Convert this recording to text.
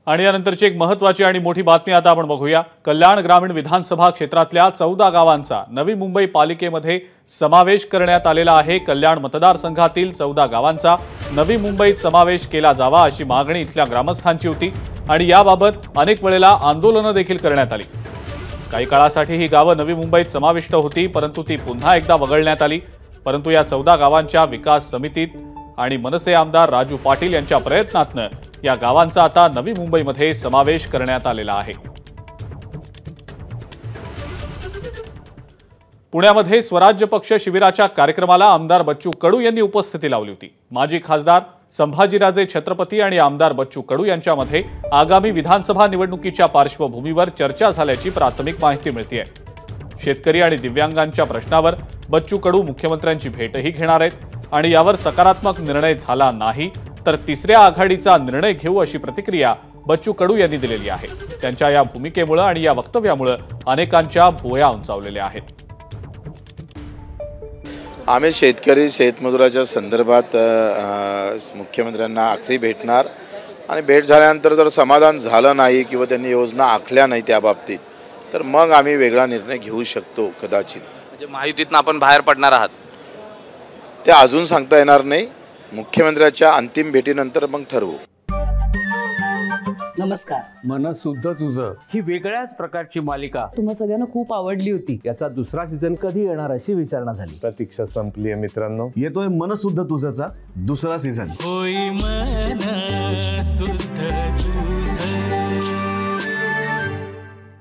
आणि यानंतरची एक महत्त्वाची आणि मोठी बातमी आता आपण बघूया। कल्याण ग्रामीण विधानसभा क्षेत्रातल्या 14 गावांचा नवी मुंबई पालिकेमध्ये समावेश करण्यात आलेला आहे। कल्याण मतदारसंघातील 14 गावांचा नवी मुंबईत समावेश केला जावा अशी मागणी इथल्या ग्रामस्थांची होती आणि याबाबत अनेक वेळेला आंदोलनं देखील करण्यात आली। काही काळासाठी ही गावं नवी मुंबईत समाविष्ट होती, परंतु ती पुन्हा एकदा वगळण्यात आली। परंतु या 14 गावांच्या विकास समितीत आणि मनसे आमदार राजू पाटील यांच्या प्रयत्नातनं या गावांचा आता नवी मुंबईमध्ये समावेश करण्यात आलेला आहे। पुण्यामध्ये स्वराज्य पक्ष शिबिराच्या कार्यक्रमाला आमदार बच्चू कडू यांनी उपस्थिती लावली होती। माजी खासदार संभाजीराजे छत्रपती आणि आमदार बच्चू कडू यांच्यामध्ये आगामी विधानसभा निवडणुकीच्या पार्श्वभूमीवर चर्चा झाल्याची प्राथमिक माहिती मिळते आहे। शेतकरी आणि दिव्यांगांच्या प्रश्नावर बच्चू कडू मुख्यमंत्र्यांची भेटही घेणार आहेत आणि यावर सकारात्मक निर्णय झाला नाही तर तिसऱ्या आघाडीचा निर्णय घेऊ अशी प्रतिक्रिया बच्चू कडू यांनी दिलेली आहे। त्यांच्या या भूमिकेमुळे आणि या वक्तव्यामुळे अनेकांच्या भुवया उंचावलेल्या आहेत। आम्ही शेतकरी शेतमजुराच्या संदर्भात मुख्यमंत्र्यांना आखरी भेटणार आणि भेट झाल्यानंतर जर समाधान झालं नाही किंवा त्यांनी योजना आखल्या नाही त्या बाबतीत तर मग आम्ही वेगळा निर्णय घेऊ शकतो कदाचित। म्हणजे महायुतीतून आपण बाहेर पडणार आहात ते अजून सांगता येणार नाही, मुख्यमंत्र्याच्या अंतिम भेटीनंतर मग ठरवू। नमस्कार। मन शुद्ध तुझं ही वेगळ्याच प्रकारची मालिका तुम्हा सगळ्यांना खूप आवडली होती। याचा दुसरा सीझन कधी येणार अशी विचारणा झाली। प्रतीक्षा संपली आहे मित्रांनो, येतोय मन शुद्ध तुझंचा दुसरा सीझन। होई मन शुद्ध